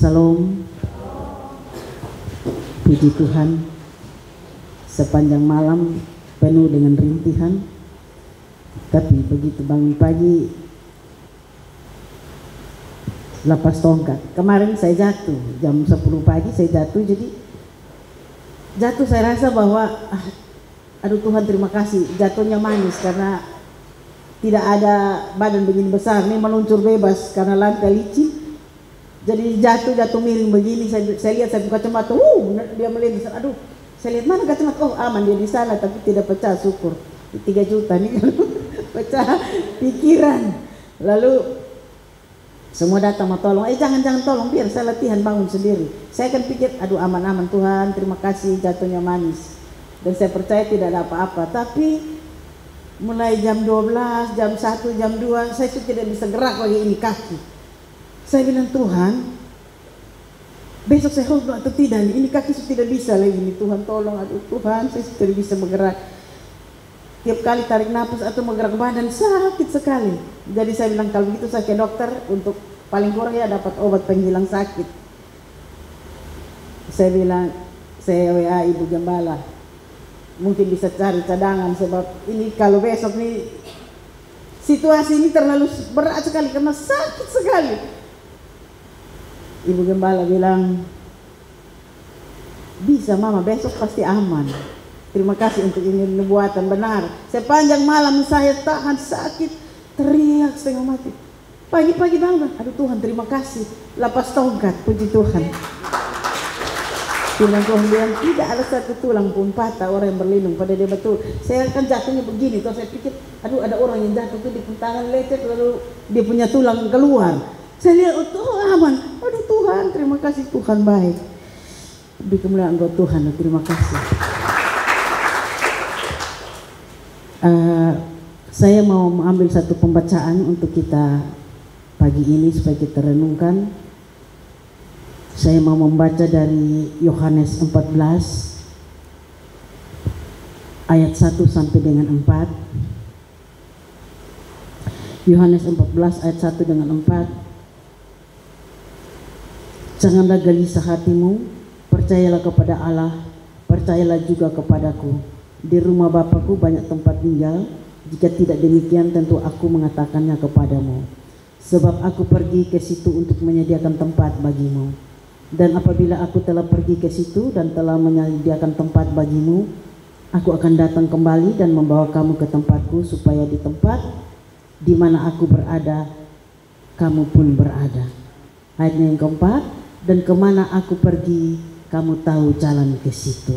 Salam. Puji Tuhan, sepanjang malam penuh dengan rintihan, tapi begitu bangun pagi lepas tongkat. Kemarin saya jatuh jam 10 pagi, saya jatuh. Jadi jatuh saya rasa bahwa aduh Tuhan terima kasih, jatuhnya manis karena tidak ada badan begini besar, ini meluncur bebas karena lantai licin. Jadi jatuh miring begini, saya lihat, saya buka kacamata, dia melihat, aduh, saya lihat mana kacamata, oh aman dia di sana, tapi tidak pecah, syukur. 3 juta nih kalau pecah pikiran. Lalu semua datang mau tolong, jangan tolong, biar saya latihan bangun sendiri. Saya akan pikir, aduh aman Tuhan, terima kasih, jatuhnya manis. Dan saya percaya tidak ada apa-apa. Tapi mulai jam 12, jam 1, jam 2, saya sudah tidak bisa gerak lagi ini kaki. Saya bilang, Tuhan, besok saya hold atau tidak, ini kaki sudah tidak bisa lagi nih, Tuhan tolong, aduh Tuhan, saya sudah tidak bisa bergerak. Tiap kali tarik nafas atau menggerak badan sakit sekali. Jadi saya bilang, kalau begitu saya ke dokter untuk paling kurang ya dapat obat penghilang sakit. Saya bilang, saya WA Ibu Gembala, mungkin bisa cari cadangan, sebab ini kalau besok nih situasi ini terlalu berat sekali karena sakit sekali. Ibu Gembala bilang, bisa mama, besok pasti aman. Terima kasih untuk ini nubuatan benar. Sepanjang malam saya tahan sakit, teriak setengah mati. Pagi-pagi bangun, aduh Tuhan terima kasih, lepas tongkat, puji Tuhan. Firman Tuhan bilang, tidak ada satu tulang pun patah orang yang berlindung pada dia, betul. Saya kan jatuhnya begini, terus saya pikir, aduh ada orang yang jatuh tuh di tangan lecet, lalu dia punya tulang keluar. Saya lihat, oh aman, aduh Tuhan, terima kasih, Tuhan baik. Beri kemuliaan buat Tuhan, terima kasih. Saya mau mengambil satu pembacaan untuk kita pagi ini supaya kita renungkan. Saya mau membaca dari Yohanes 14 ayat 1 sampai dengan 4. Yohanes 14 ayat 1 dengan 4. Janganlah gelisah hatimu, percayalah kepada Allah, percayalah juga kepadaku. Di rumah Bapakku banyak tempat tinggal, jika tidak demikian tentu aku mengatakannya kepadamu. Sebab aku pergi ke situ untuk menyediakan tempat bagimu. Dan apabila aku telah pergi ke situ dan telah menyediakan tempat bagimu, aku akan datang kembali dan membawa kamu ke tempatku, supaya di tempat di mana aku berada, kamu pun berada. Ayatnya yang keempat, dan kemana aku pergi, kamu tahu jalan ke situ.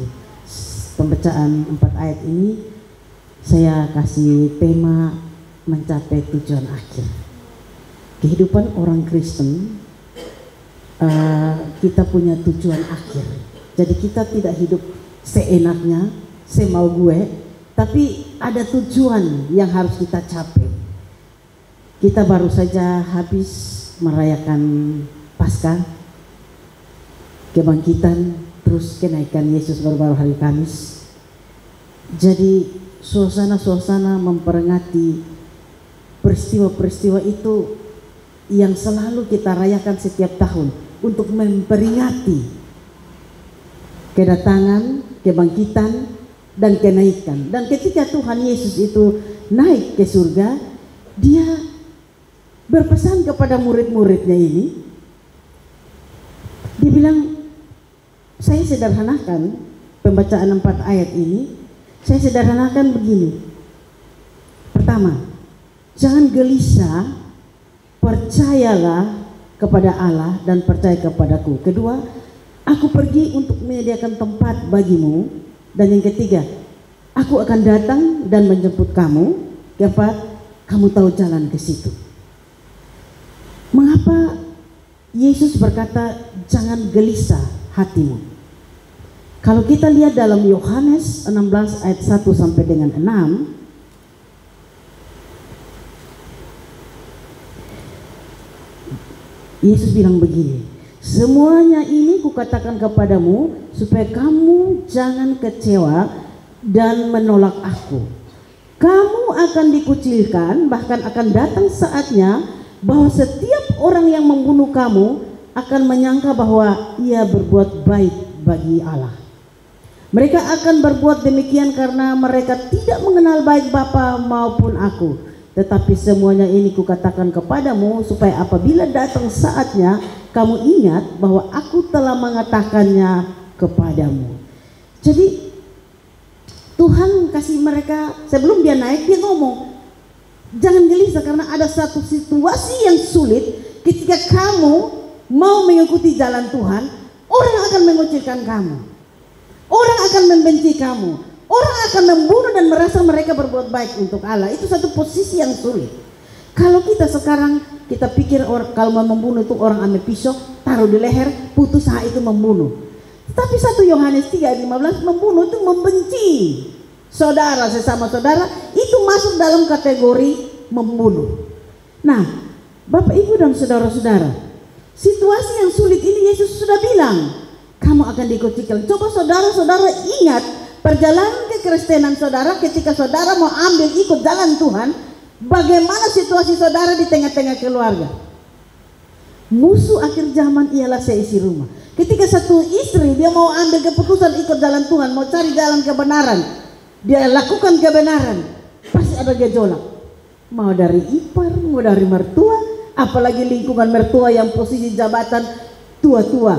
Pembacaan 4 ayat ini saya kasih tema mencapai tujuan akhir. Kehidupan orang Kristen, kita punya tujuan akhir. Jadi kita tidak hidup seenaknya, semau gue, tapi ada tujuan yang harus kita capai. Kita baru saja habis merayakan Paskah, kebangkitan, terus kenaikan Yesus baru hari Kamis. Jadi suasana-suasana memperingati peristiwa-peristiwa itu yang selalu kita rayakan setiap tahun untuk memperingati kedatangan, kebangkitan, dan kenaikan. Dan ketika Tuhan Yesus itu naik ke surga, dia berpesan kepada murid-muridnya ini. Dia bilang, saya sederhanakan pembacaan 4 ayat ini, saya sederhanakan begini. Pertama, jangan gelisah, percayalah kepada Allah dan percaya kepadaku. Kedua, aku pergi untuk menyediakan tempat bagimu. Dan yang ketiga, aku akan datang dan menjemput kamu. Keempat, kamu tahu jalan ke situ. Mengapa Yesus berkata jangan gelisah hatimu? Kalau kita lihat dalam Yohanes 16 ayat 1 sampai dengan 6, Yesus bilang begini, semuanya ini kukatakan kepadamu supaya kamu jangan kecewa dan menolak aku. Kamu akan dikucilkan, bahkan akan datang saatnya bahwa setiap orang yang membunuh kamu akan menyangka bahwa ia berbuat baik bagi Allah. Mereka akan berbuat demikian karena mereka tidak mengenal baik Bapa maupun aku. Tetapi semuanya ini kukatakan kepadamu supaya apabila datang saatnya kamu ingat bahwa aku telah mengatakannya kepadamu. Jadi Tuhan kasih mereka, sebelum dia naik dia ngomong, jangan gelisah karena ada satu situasi yang sulit. Ketika kamu mau mengikuti jalan Tuhan, orang akan mengucilkan kamu, orang akan membenci kamu, orang akan membunuh dan merasa mereka berbuat baik untuk Allah. Itu satu posisi yang sulit. Kalau kita sekarang kita pikir kalau mau membunuh itu orang ambil pisau, taruh di leher, putus, itu membunuh. Tapi 1 Yohanes 3:15 membunuh itu membenci saudara sesama saudara, itu masuk dalam kategori membunuh. Nah, Bapak Ibu dan saudara-saudara, situasi yang sulit ini Yesus sudah bilang, kamu akan dikucilkan. Coba saudara-saudara ingat perjalanan kekristenan saudara ketika saudara mau ambil ikut jalan Tuhan, bagaimana situasi saudara di tengah-tengah keluarga. Musuh akhir zaman ialah seisi rumah. Ketika satu istri dia mau ambil keputusan ikut jalan Tuhan, mau cari jalan kebenaran, dia lakukan kebenaran, pasti ada gejolak. Mau dari ipar, mau dari mertua, apalagi lingkungan mertua yang posisi jabatan tua-tua,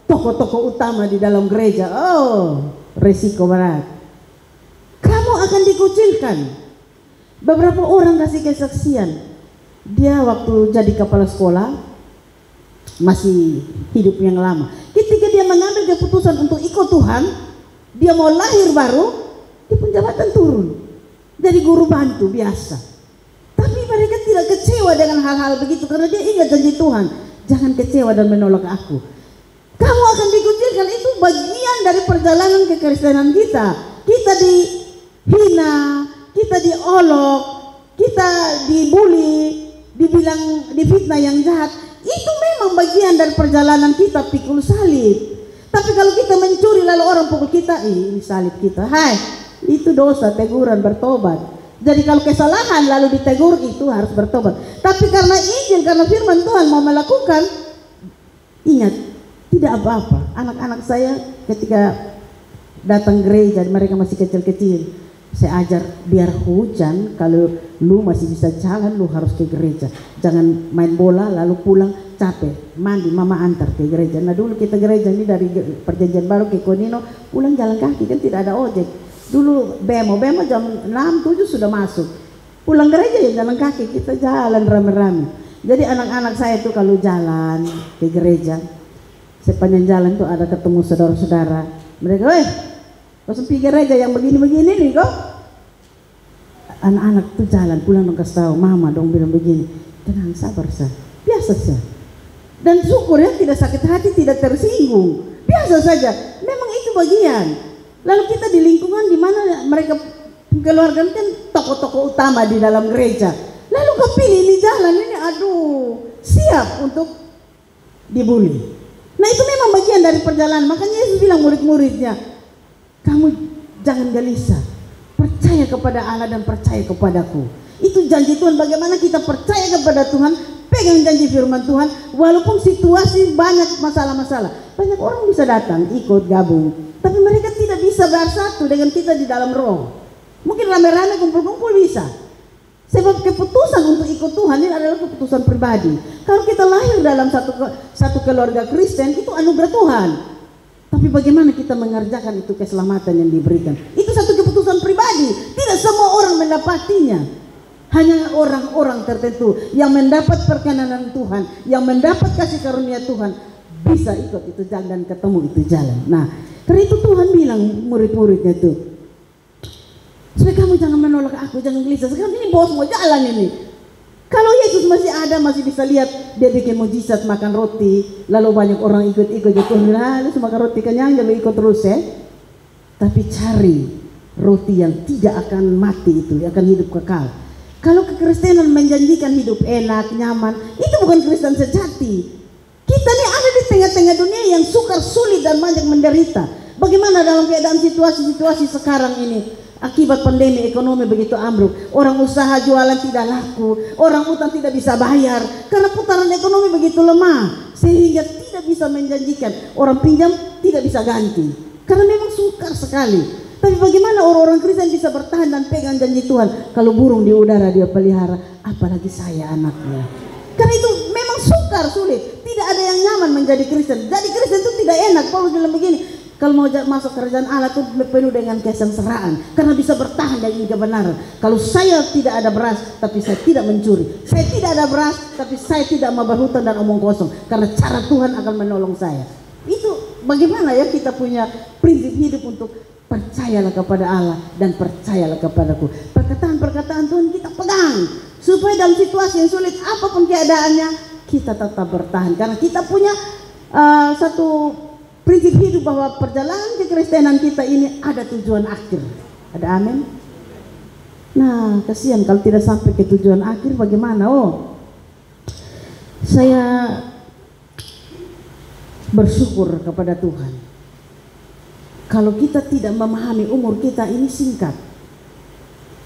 tokoh-tokoh utama di dalam gereja. Oh, resiko berat. Kamu akan dikucilkan. Beberapa orang kasih kesaksian, dia waktu jadi kepala sekolah, masih hidup yang lama, ketika dia mengambil keputusan untuk ikut Tuhan, dia mau lahir baru, dia pun jabatan turun jadi guru bantu biasa. Tapi mereka tidak kecewa dengan hal-hal begitu karena dia ingat janji Tuhan, jangan kecewa dan menolak aku. Kamu akan dikucilkan, itu bagian dari perjalanan kekristenan kita. Kita dihina, kita diolok, kita dibully, dibilang difitnah yang jahat. Itu memang bagian dari perjalanan kita pikul salib. Tapi kalau kita mencuri lalu orang pukul kita, ini salib kita. Hai, itu dosa, teguran, bertobat. Jadi kalau kesalahan lalu ditegur, itu harus bertobat. Tapi karena Injil, karena firman Tuhan mau melakukan, ingat, tidak apa-apa. Anak-anak saya ketika datang gereja, mereka masih kecil-kecil, saya ajar biar hujan, kalau lu masih bisa jalan, lu harus ke gereja. Jangan main bola lalu pulang capek, mandi, mama antar ke gereja. Nah dulu kita gereja ini dari Perjanjian Baru ke Konino, pulang jalan kaki, kan tidak ada ojek. Dulu bemo jam 6-7 sudah masuk. Pulang gereja ya jalan kaki, kita jalan rame-rame. Jadi anak-anak saya tuh kalau jalan ke gereja, sepanjang jalan tuh ada ketemu saudara-saudara. Mereka, kau pikir gereja yang begini-begini nih kok. Anak-anak tuh jalan pulang dong kasih tahu, mama dong bilang begini, tenang, sabar sah, biasa sah. Dan syukur ya tidak sakit hati, tidak tersinggung, biasa saja. Memang itu bagian. Lalu kita di lingkungan di mana mereka keluarga kan tokoh-tokoh utama di dalam gereja. Lalu kau pilih ini jalan ini, aduh, siap untuk dibully. Nah itu memang bagian dari perjalanan. Makanya Yesus bilang murid-muridnya, kamu jangan gelisah, percaya kepada Allah dan percaya kepadaku. Itu janji Tuhan. Bagaimana kita percaya kepada Tuhan, pegang janji firman Tuhan, walaupun situasi banyak masalah-masalah. Banyak orang bisa datang, ikut, gabung, tapi mereka tidak bisa bersatu dengan kita di dalam roh. Mungkin rame-rame kumpul-kumpul bisa, sebab keputusan untuk ikut Tuhan ini adalah keputusan pribadi. Kalau kita lahir dalam satu keluarga Kristen, itu anugerah Tuhan. Tapi bagaimana kita mengerjakan itu keselamatan yang diberikan? Itu satu keputusan pribadi. Tidak semua orang mendapatinya. Hanya orang-orang tertentu yang mendapat perkenanan Tuhan, yang mendapat kasih karunia Tuhan, bisa ikut itu jalan dan ketemu itu jalan. Nah, karena itu Tuhan bilang murid-muridnya itu, supaya kamu jangan menolak aku, jangan gelisah. Sekarang ini bos mau jalan ini. Kalau Yesus masih ada, masih bisa lihat dia bikin mujizat makan roti, lalu banyak orang ikut-ikut, Tuhan bilang, lu makan roti kenyang, jangan ikut terus ya. Tapi cari roti yang tidak akan mati itu, akan hidup kekal. Kalau kekristenan menjanjikan hidup enak, nyaman, itu bukan Kristen sejati. Kita ini ada di tengah-tengah dunia yang sukar, sulit dan banyak menderita. Bagaimana dalam keadaan situasi-situasi sekarang ini? Akibat pandemi ekonomi begitu ambruk, orang usaha jualan tidak laku, orang utang tidak bisa bayar karena putaran ekonomi begitu lemah. sehingga tidak bisa menjanjikan. Orang pinjam tidak bisa ganti karena memang sukar sekali. Tapi bagaimana orang-orang Kristen bisa bertahan dan pegang janji Tuhan kalau burung di udara dia pelihara, apalagi saya anaknya. Karena itu memang sukar, sulit. Tidak ada yang nyaman menjadi Kristen. Jadi Kristen itu tidak enak. Paulus bilang begini, kalau mau masuk kerajaan Allah itu penuh dengan kesengsaraan karena bisa bertahan dari kebenaran. Kalau saya tidak ada beras tapi saya tidak mencuri, saya tidak ada beras tapi saya tidak mau berhutang dan omong kosong, karena cara Tuhan akan menolong saya. Itu bagaimana ya kita punya prinsip hidup untuk percayalah kepada Allah dan percayalah kepadaku. Perkataan-perkataan Tuhan kita pegang supaya dalam situasi yang sulit apapun keadaannya kita tetap bertahan, karena kita punya satu prinsip hidup bahwa perjalanan kekristenan kita ini ada tujuan akhir. Ada amin? Nah, kasihan kalau tidak sampai ke tujuan akhir, bagaimana? Saya bersyukur kepada Tuhan. Kalau kita tidak memahami umur kita ini singkat.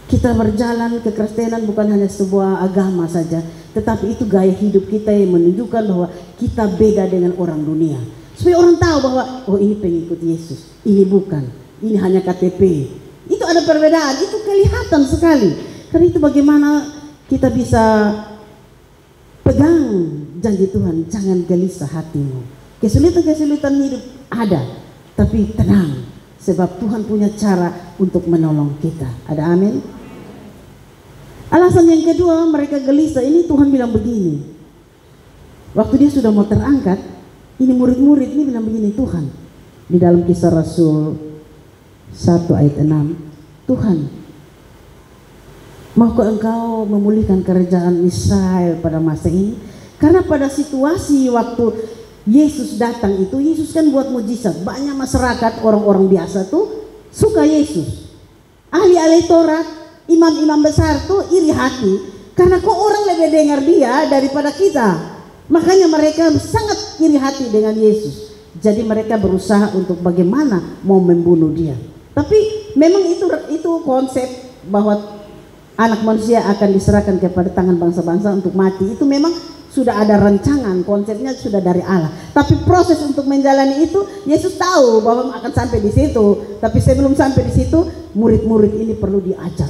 Kita berjalan kekristenan bukan hanya sebuah agama saja, tetapi itu gaya hidup kita yang menunjukkan bahwa kita beda dengan orang dunia. Supaya orang tahu bahwa ini pengikut Yesus, ini bukan, ini hanya KTP. Itu ada perbedaan, itu kelihatan sekali. Karena itu bagaimana kita bisa pegang janji Tuhan, jangan gelisah hatimu. Kesulitan-kesulitan hidup ada, tapi tenang, sebab Tuhan punya cara untuk menolong kita. Ada amin? Alasan yang kedua mereka gelisah ini, Tuhan bilang begini. Waktu dia sudah mau terangkat, ini murid-murid ini bilang begini, Tuhan, di dalam Kisah Rasul 1 ayat 6, Tuhan, maukah Engkau memulihkan kerajaan Israel pada masa ini? Karena pada situasi waktu Yesus datang itu, Yesus kan buat mujizat. Banyak masyarakat, orang-orang biasa tuh suka Yesus. Ahli-ahli Taurat, imam-imam besar tuh iri hati, karena kok orang lebih dengar dia daripada kita. Makanya mereka sangat iri hati dengan Yesus. Jadi mereka berusaha untuk bagaimana mau membunuh dia. Tapi memang itu konsep bahwa anak manusia akan diserahkan kepada tangan bangsa-bangsa untuk mati. Itu memang sudah ada rancangan, konsepnya sudah dari Allah. Tapi proses untuk menjalani itu, Yesus tahu bahwa akan sampai di situ. Tapi sebelum sampai di situ, murid-murid ini perlu diajar,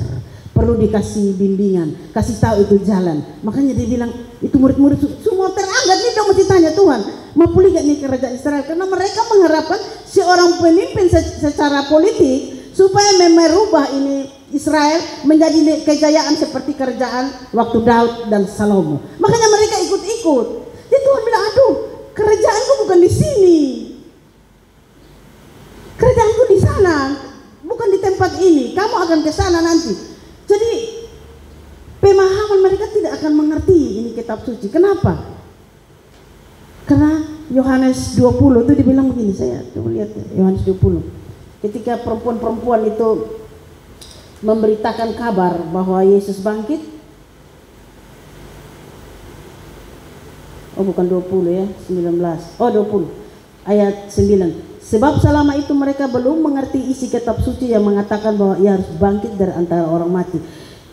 perlu dikasih bimbingan, kasih tahu itu jalan. Makanya dia bilang, itu murid-murid semua terangkat nih, dong mesti tanya Tuhan, mau pulih gak nih kerajaan Israel? Karena mereka mengharapkan seorang pemimpin secara politik supaya merubah ini Israel menjadi kejayaan seperti kerajaan waktu Daud dan Salomo. Makanya mereka ikut-ikut. Jadi Tuhan bilang, aduh, kerajaanku bukan di sini, kerajaanku di sana, bukan di tempat ini. Kamu akan ke sana nanti. Jadi pemahaman mereka tidak akan mengerti ini kitab suci. Kenapa? Karena Yohanes 20 itu dibilang begini, saya coba lihat Yohanes 20. Ketika perempuan-perempuan itu memberitakan kabar bahwa Yesus bangkit. Oh bukan 20 ya, 19. Oh 20 ayat 9. Sebab selama itu mereka belum mengerti isi kitab suci yang mengatakan bahwa ia harus bangkit dari antara orang mati.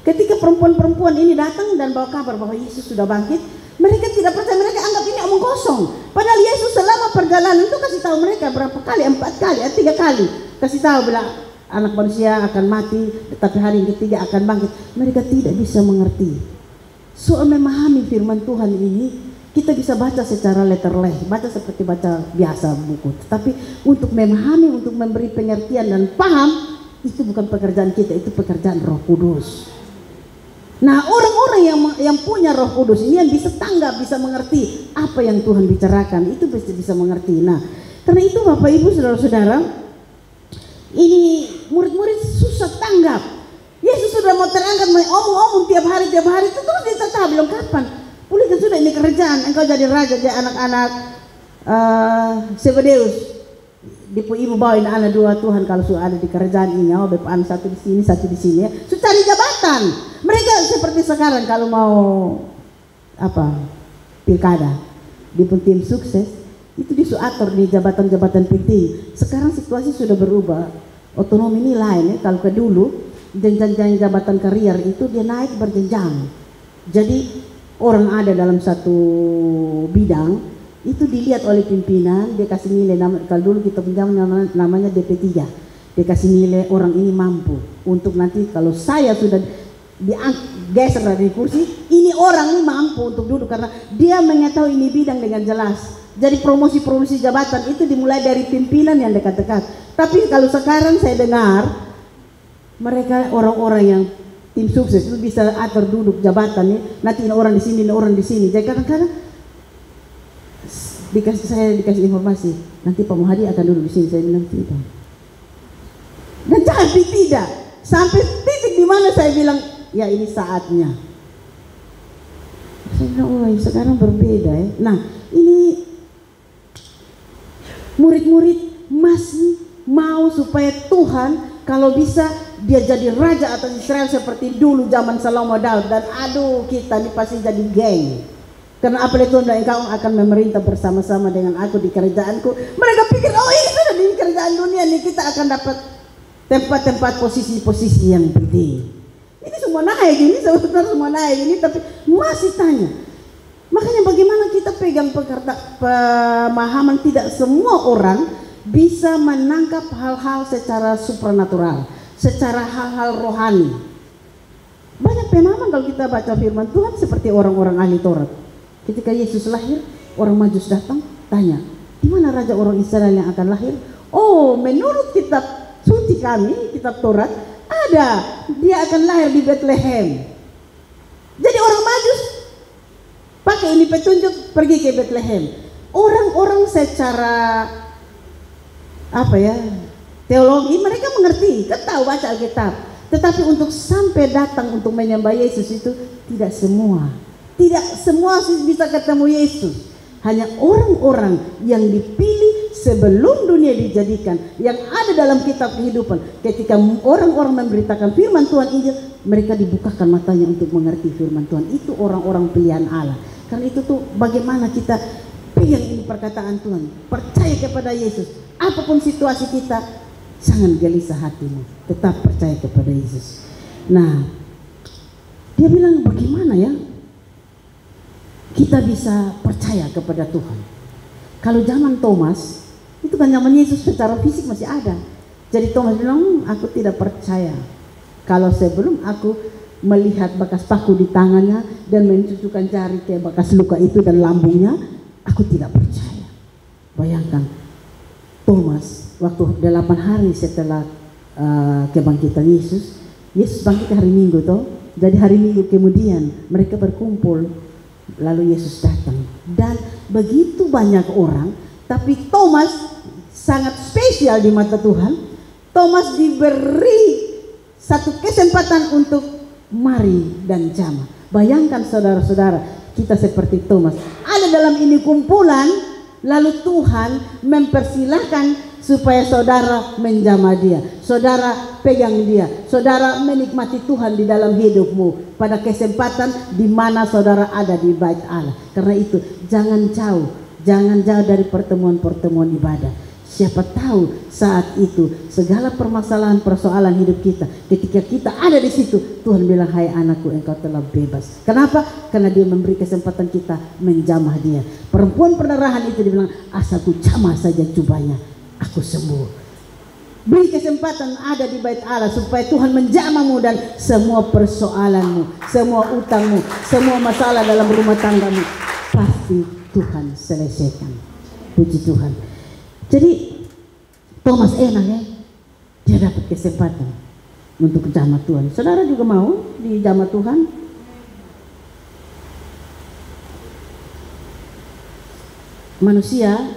Ketika perempuan-perempuan ini datang dan bawa kabar bahwa Yesus sudah bangkit, mereka tidak percaya, mereka anggap ini omong kosong. Padahal Yesus selama perjalanan itu kasih tahu mereka berapa kali, 4 kali, 3 kali kasih tahu, bilang anak manusia akan mati, tetapi hari yang ketiga akan bangkit. Mereka tidak bisa mengerti. Soal memahami firman Tuhan ini, kita bisa baca secara letterleh, baca seperti baca biasa buku. Tetapi untuk memahami, untuk memberi pengertian dan paham, itu bukan pekerjaan kita, itu pekerjaan Roh Kudus. Nah, orang-orang yang punya Roh Kudus ini yang bisa tanggap, bisa mengerti apa yang Tuhan bicarakan, itu bisa mengerti. Nah, karena itu Bapak Ibu saudara-saudara, ini murid-murid susah tanggap. Yesus sudah mau terangkat, mau omong-omong tiap hari itu terus ditata, belum kapan pulihkan sudah ini kerajaan, engkau jadi raja, jadi anak-anak Zebedeus. Ibu bawain anak dua, Tuhan kalau sudah ada di kerajaan ini, oh bepan satu di sini, satu di sini ya. Sudah cari jabatan. Mereka seperti sekarang kalau mau pilkada, di tim sukses, itu disuatur di jabatan-jabatan penting. Sekarang situasi sudah berubah, otonomi ini lain ya. Kalau ke dulu jenjang jabatan karier itu dia naik berjenjang. Jadi orang ada dalam satu bidang Itu dilihat oleh pimpinan, dia kasih nilai. Kalau dulu kita pinjam namanya DP3, dia kasih nilai orang ini mampu untuk nanti kalau saya sudah geser dari kursi, ini orang ini mampu untuk duduk karena dia mengetahui ini bidang dengan jelas. Jadi promosi jabatan itu dimulai dari pimpinan yang dekat-dekat. Tapi kalau sekarang saya dengar mereka orang-orang yang tim sukses itu bisa atur duduk jabatan nih, nanti ini orang di sini, ini orang di sini. Jadi kadang-kadang saya dikasih informasi nanti Pak Muhadi akan duduk di sini. Saya bilang tidak. Dan tapi tidak sampai titik di mana saya bilang ya ini saatnya. Saya bilang oh sekarang berbeda ya. Nah ini murid-murid masih mau supaya Tuhan kalau bisa dia jadi raja atas Israel seperti dulu zaman Salomo Daud. Dan aduh kita ini pasti jadi geng. Karena apalagi Tuhan dan engkau akan memerintah bersama-sama dengan aku di kerajaanku. Mereka pikir oh ini sudah di kerajaan dunia nih kita akan dapat tempat-tempat posisi-posisi yang penting. Ini semua naik ini, semua naik ini, tapi masih tanya. Makanya bagaimana kita pegang pemahaman tidak semua orang bisa menangkap hal-hal secara supranatural, secara hal-hal rohani. Banyak pemahaman kalau kita baca firman Tuhan seperti orang-orang ahli Taurat. Ketika Yesus lahir, orang Majus datang tanya, di mana raja orang Israel yang akan lahir? Oh, menurut kitab suci kami, kitab Taurat, ada, dia akan lahir di Bethlehem. Jadi orang Majus pakai ini petunjuk pergi ke Bethlehem. Orang-orang secara teologi mereka mengerti, kan tahu baca Alkitab. Tetapi untuk sampai datang untuk menyembah Yesus itu tidak semua. Tidak semua bisa ketemu Yesus. Hanya orang-orang yang dipilih sebelum dunia dijadikan, yang ada dalam kitab kehidupan. Ketika orang-orang memberitakan firman Tuhan Injil, mereka dibukakan matanya untuk mengerti firman Tuhan. Itu orang-orang pilihan Allah. Karena itu tuh bagaimana kita pegang ini perkataan Tuhan, percaya kepada Yesus. Apapun situasi kita, jangan gelisah hatimu, tetap percaya kepada Yesus. Nah, dia bilang bagaimana ya kita bisa percaya kepada Tuhan. Kalau zaman Thomas, itu kan zaman Yesus secara fisik masih ada. Jadi Thomas bilang, aku tidak percaya kalau sebelum aku melihat bekas paku di tangannya dan mencucukkan jari ke bekas luka itu dan lambungnya, aku tidak percaya. Bayangkan, Thomas waktu 8 hari setelah kebangkitan Yesus bangkit hari Minggu toh. Jadi hari Minggu kemudian mereka berkumpul. Lalu Yesus datang dan begitu banyak orang, tapi Thomas sangat spesial di mata Tuhan. Thomas diberi satu kesempatan untuk mari dan jamah. Bayangkan saudara-saudara, kita seperti Thomas ada dalam ini kumpulan, lalu Tuhan mempersilahkan supaya saudara menjamah dia, saudara pegang dia, saudara menikmati Tuhan di dalam hidupmu pada kesempatan di mana saudara ada di bait Allah. Karena itu jangan jauh dari pertemuan-pertemuan ibadah. Siapa tahu saat itu segala permasalahan persoalan hidup kita, ketika kita ada di situ, Tuhan bilang, hai anakku, engkau telah bebas. Kenapa? Karena dia memberi kesempatan kita menjamah dia. Perempuan perdarahan itu dibilang, asalku jamah saja jubahnya, aku sembuh. Beri kesempatan ada di bait Allah supaya Tuhan menjamahmu dan semua persoalanmu, semua utangmu, semua masalah dalam rumah tanggamu pasti Tuhan selesaikan. Puji Tuhan. Jadi Thomas enak ya, dia dapat kesempatan untuk jamah Tuhan. Saudara juga mau dijamah Tuhan? Manusia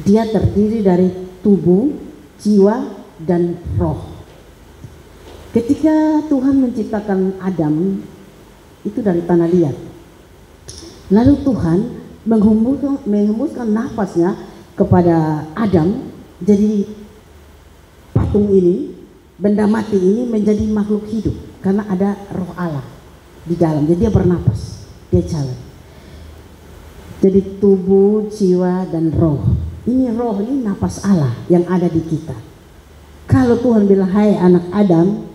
dia terdiri dari tubuh, jiwa, dan roh. Ketika Tuhan menciptakan Adam itu dari tanah liat, lalu Tuhan menghembuskan nafasnya kepada Adam, jadi patung ini, benda mati ini menjadi makhluk hidup karena ada roh Allah di dalam. Jadi dia bernapas, dia jalan. Jadi tubuh, jiwa, dan roh. Ini roh, ini napas Allah yang ada di kita. Kalau Tuhan bilang, hai anak Adam,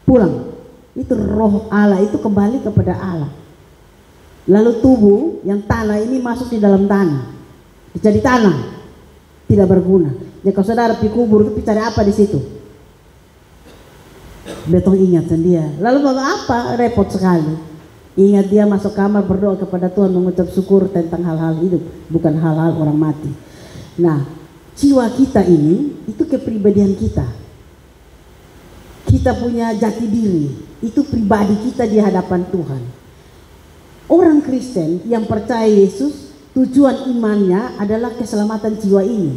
pulang, itu roh Allah itu kembali kepada Allah. Lalu tubuh yang tanah ini masuk di dalam tanah, jadi tanah, tidak berguna. Jadi kalau saudara pergi kubur itu cari apa di situ? Betong ingatan dia. Lalu apa? Repot sekali. Ingat dia masuk kamar berdoa kepada Tuhan, mengucap syukur tentang hal-hal hidup, bukan hal-hal orang mati. Nah, jiwa kita ini itu kepribadian kita. Kita punya jati diri, itu pribadi kita di hadapan Tuhan. Orang Kristen yang percaya Yesus, tujuan imannya adalah keselamatan jiwa ini.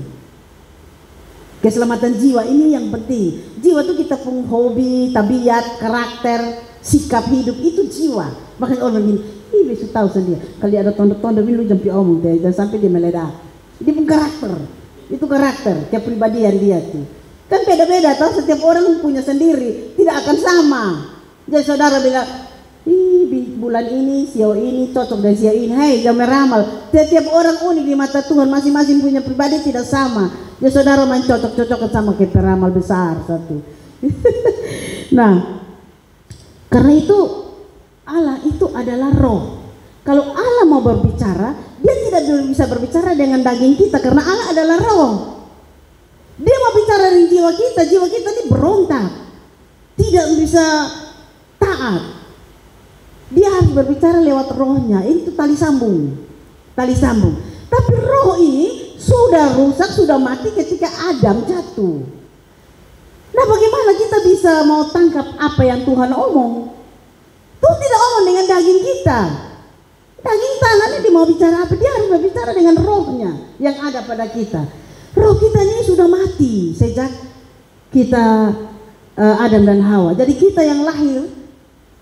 Keselamatan jiwa ini yang penting. Jiwa itu kita punya hobi, tabiat, karakter, sikap hidup, itu jiwa. Makanya orang begini, ini bisa tahu sendiri. Kalau ada tanda-tanda ini lu jampi omong deh, jangan sampai dia meledak. Dia punya karakter, itu karakter, kepribadian dia tuh. Kan beda-beda, tahu setiap orang punya sendiri, tidak akan sama. Jadi saudara bilang, bulan ini, sio ini cocok dengan sio ini. Hei, jangan meramal. Setiap orang unik di mata Tuhan, masing-masing punya pribadi tidak sama. Jadi saudara main cocok-cocokan sama kayak peramal besar satu. Nah, karena itu Allah itu adalah roh. Kalau Allah mau berbicara, dia tidak bisa berbicara dengan daging kita karena Allah adalah roh. Dia mau bicara dengan jiwa kita ini berontak, tidak bisa taat. Dia harus berbicara lewat rohnya, itu tali sambung. Tapi roh ini sudah rusak, sudah mati ketika Adam jatuh. Nah, bagaimana kita bisa mau tangkap apa yang Tuhan omong? Tuhan tidak omong dengan daging kita. Daging tanah ini mau bicara apa? Dia harus berbicara dengan rohnya yang ada pada kita. Roh kita ini sudah mati sejak kita Adam dan Hawa. Jadi kita yang lahir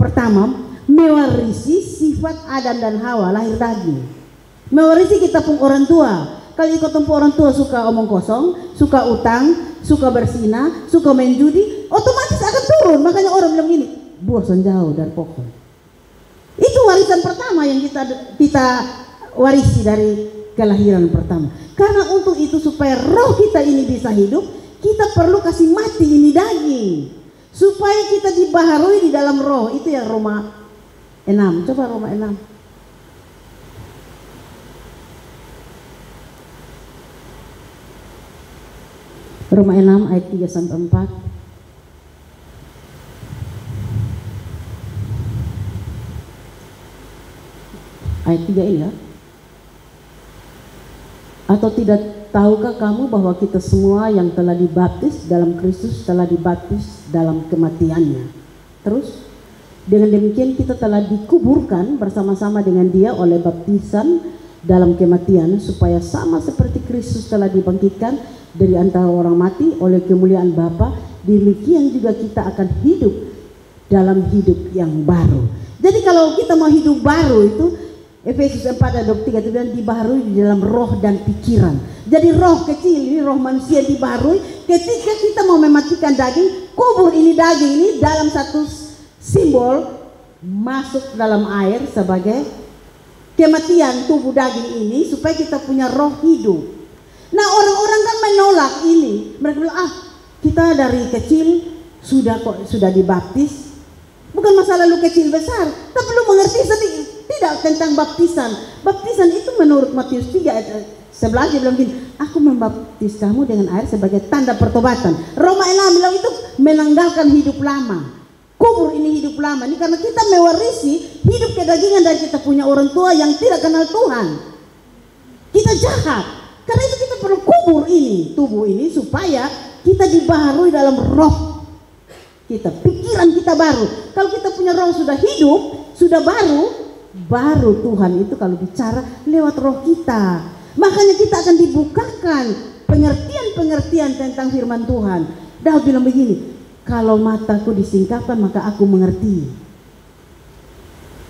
pertama mewarisi sifat Adam dan Hawa, lahir daging. Mewarisi kita pun orang tua. Kalau ikut tempat orang tua suka omong kosong, suka utang, suka bersina, suka main judi, otomatis akan turun. Makanya orang bilang gini, bosan jauh dari pohon. Itu warisan pertama yang kita warisi dari kelahiran pertama. Karena untuk itu supaya roh kita ini bisa hidup, kita perlu kasih mati ini daging. Supaya kita dibaharui di dalam roh. Itu yang Roma 6. Coba Roma 6. Roma 6 ayat 3 sampai 4. Ayat 3 ini ya. Atau tidak tahukah kamu bahwa kita semua yang telah dibaptis dalam Kristus telah dibaptis dalam kematiannya. Terus, dengan demikian kita telah dikuburkan bersama-sama dengan dia oleh baptisan dalam kematian, supaya sama seperti Kristus telah dibangkitkan dari antara orang mati oleh kemuliaan Bapa, demikian juga kita akan hidup dalam hidup yang baru. Jadi kalau kita mau hidup baru itu Efesus 4 ayat 23 itu bilang dibaharui di dalam roh dan pikiran. Jadi roh kecil ini, roh manusia dibaharui ketika kita mau mematikan daging, kubur ini daging ini dalam satu simbol masuk dalam air sebagai kematian tubuh daging ini supaya kita punya roh hidup. Nah, orang-orang kan menolak ini. Mereka bilang, kita dari kecil sudah dibaptis. Bukan masalah lu kecil besar, tapi lu mengerti sedikit tidak tentang baptisan. Baptisan itu menurut Matius 3 ayat 11 dia bilang gini, aku membaptis kamu dengan air sebagai tanda pertobatan. Roma 6 bilang itu menanggalkan hidup lama. Kubur ini hidup lama. Ini karena kita mewarisi hidup kedagingan dari kita punya orang tua yang tidak kenal Tuhan. Kita jahat. Karena itu kita perlu kubur ini, tubuh ini, supaya kita dibaharui dalam roh kita, pikiran kita baru. Kalau kita punya roh sudah hidup, sudah baru Tuhan itu kalau bicara lewat roh kita. Makanya kita akan dibukakan pengertian-pengertian tentang firman Tuhan. Daud bilang begini, kalau mataku disingkapkan maka aku mengerti.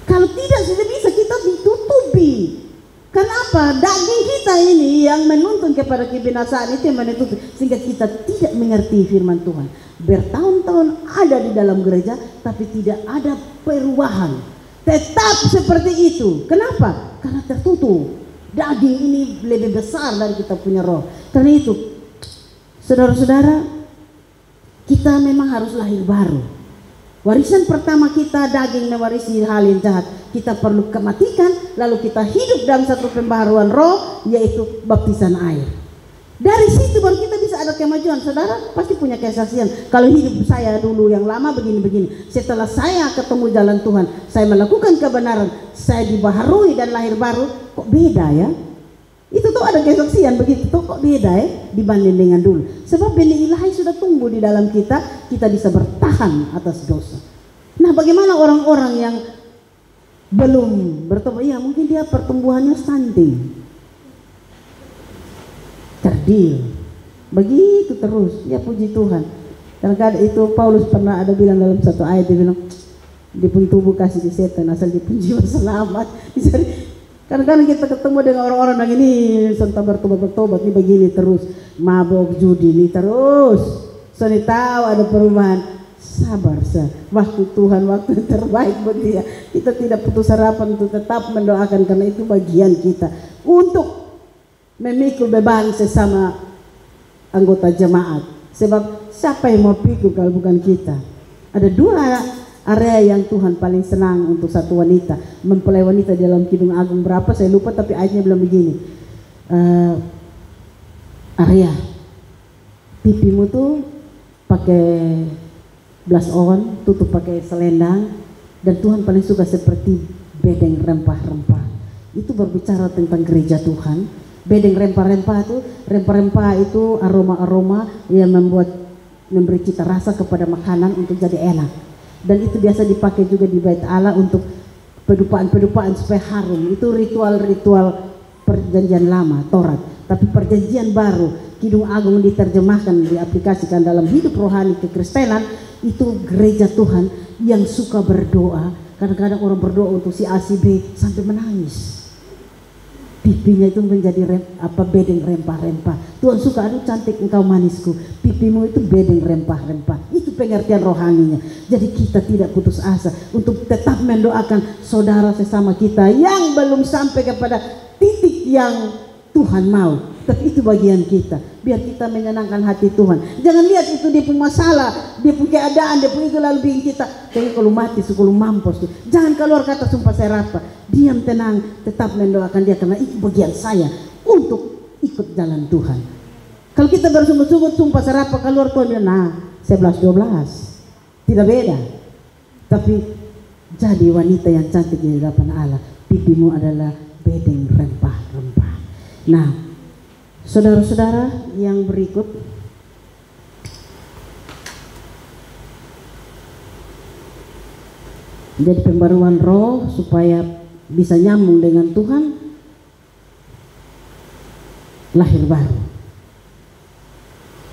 Kalau tidak sudah bisa kita ditutupi. Kenapa? Daging kita ini yang menuntun kepada kebinasaan itu yang menutupi, sehingga kita tidak mengerti firman Tuhan. Bertahun-tahun ada di dalam gereja tapi tidak ada perubahan. Tetap seperti itu. Kenapa? Karena tertutup. Daging ini lebih besar dari kita punya roh. Karena itu, saudara-saudara, kita memang harus lahir baru. Warisan pertama kita, daging mewarisi hal yang jahat, kita perlu kematikan, lalu kita hidup dalam satu pembaharuan roh, yaitu baptisan air. Dari situ baru kita bisa ada kemajuan. Saudara pasti punya kesaksian, kalau hidup saya dulu yang lama begini-begini, setelah saya ketemu jalan Tuhan, saya melakukan kebenaran, saya dibaharui dan lahir baru, kok beda ya? Itu tuh ada kesaksian begitu tuh, kok beda ya dibanding dengan dulu. Sebab benih ilahi sudah tumbuh di dalam kita, kita bisa bertahan atas dosa. Nah, bagaimana orang-orang yang belum bertobat? Ya mungkin dia pertumbuhannya stunting, kerdil, begitu terus. Ya puji Tuhan. Karena itu Paulus pernah ada bilang dalam satu ayat, dia bilang di pun tubuh kasih di setan asal di pun jiwa selamat. Kadang-kadang kita ketemu dengan orang-orang yang ini serta bertobat ini begini terus, mabok judi ini terus. Soalnya tahu ada perubahan, sabar sah. Waktu Tuhan, waktu terbaik buat dia. Kita tidak putus harapan untuk tetap mendoakan, karena itu bagian kita untuk memikul beban sesama anggota jemaat. Sebab siapa yang mau pikul kalau bukan kita? Ada dua area yang Tuhan paling senang untuk satu wanita, mempelai wanita dalam Kidung Agung berapa saya lupa, tapi ayatnya bilang begini, area pipimu tuh pakai blush on, tutup pakai selendang, dan Tuhan paling suka seperti bedeng rempah-rempah. Itu berbicara tentang gereja Tuhan. Bedeng rempah-rempah itu aroma-aroma yang memberi cita rasa kepada makanan untuk jadi enak. Dan itu biasa dipakai juga di bait Allah untuk pedupaan-pedupaan supaya harum. Itu ritual-ritual perjanjian lama, Taurat. Tapi perjanjian baru, Kidung Agung diterjemahkan, diaplikasikan dalam hidup rohani kekristenan. Itu gereja Tuhan yang suka berdoa. Kadang-kadang orang berdoa untuk si A, si B sampai menangis. Pipinya itu menjadi bedeng rempah-rempah. Tuhan suka, aduh cantik engkau manisku, pipimu itu bedeng rempah-rempah. Itu pengertian rohaninya. Jadi kita tidak putus asa untuk tetap mendoakan saudara sesama kita yang belum sampai kepada titik yang Tuhan mau. Tapi itu bagian kita, biar kita menyenangkan hati Tuhan. Jangan lihat itu dia punya masalah, dia punya keadaan, dia punya itu, lalu bikin kita kayaknya kalau mati kalau mampus tuh. Jangan keluar kata sumpah serapah. Diam tenang, tetap mendoakan dia, karena itu bagian saya untuk ikut jalan Tuhan. Kalau kita bersungguh-sungguh sumpah serapah keluar Tuhan bilang, nah 11-12 tidak beda. Tapi jadi wanita yang cantik di hadapan Allah, pipimu adalah bedeng rempah-rempah. Nah, saudara-saudara yang berikut, jadi pembaruan roh supaya bisa nyambung dengan Tuhan, lahir baru.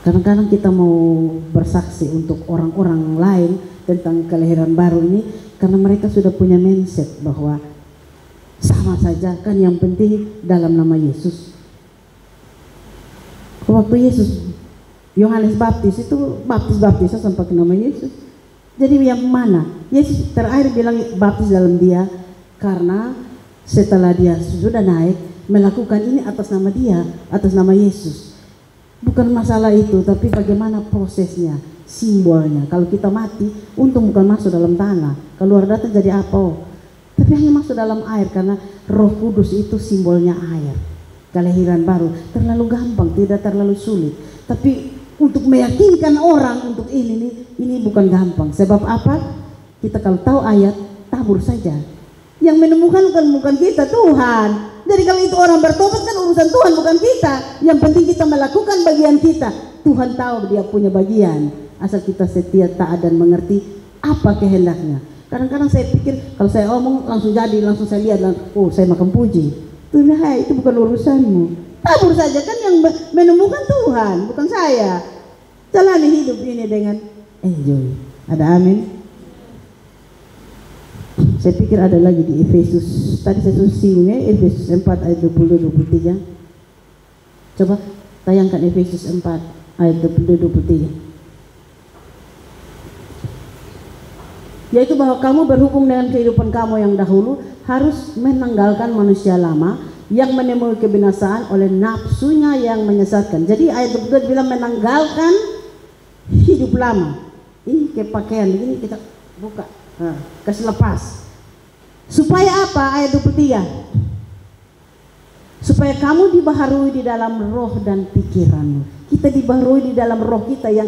Kadang-kadang kita mau bersaksi untuk orang-orang lain tentang kelahiran baru ini, karena mereka sudah punya mindset bahwa sama saja kan, yang penting dalam nama Yesus. Waktu Yesus, Yohanes Baptis itu baptis sampai ke nama Yesus. Jadi yang mana? Yesus terakhir bilang baptis dalam dia, karena setelah dia sudah naik melakukan ini atas nama dia, atas nama Yesus. Bukan masalah itu, tapi bagaimana prosesnya, simbolnya. Kalau kita mati, untung bukan masuk dalam tanah, keluar datang jadi apa? Tapi hanya masuk dalam air, karena Roh Kudus itu simbolnya air. Kelahiran baru terlalu gampang, tidak terlalu sulit. Tapi untuk meyakinkan orang untuk ini bukan gampang. Sebab apa? Kita kalau tahu ayat, tabur saja. Yang menemukan bukan kita, Tuhan. Jadi kalau itu orang bertobat kan urusan Tuhan, bukan kita. Yang penting kita melakukan bagian kita. Tuhan tahu dia punya bagian, asal kita setia, taat dan mengerti apa kehendaknya. Kadang-kadang saya pikir kalau saya omong langsung jadi, langsung saya lihat, oh saya makan puji. Tuhan, hai, itu bukan urusanmu. Tabur saja, kan yang menemukan Tuhan, bukan saya. Jalani hidup ini dengan enjoy. Ada amin. Saya pikir ada lagi di Efesus. Tadi saya sudah singgung ya, Efesus 4 ayat 22-23. Coba tayangkan Efesus 4 ayat 22-23. Yaitu bahwa kamu berhubung dengan kehidupan kamu yang dahulu harus menanggalkan manusia lama yang menemui kebinasaan oleh nafsunya yang menyesatkan. Jadi ayat 22 bilang menanggalkan hidup lama. Ini kayak pakaian begini, kita buka, kasih lepas. Supaya apa? Ayat 23. Supaya kamu dibaharui di dalam roh dan pikiranmu. Kita dibaharui di dalam roh kita yang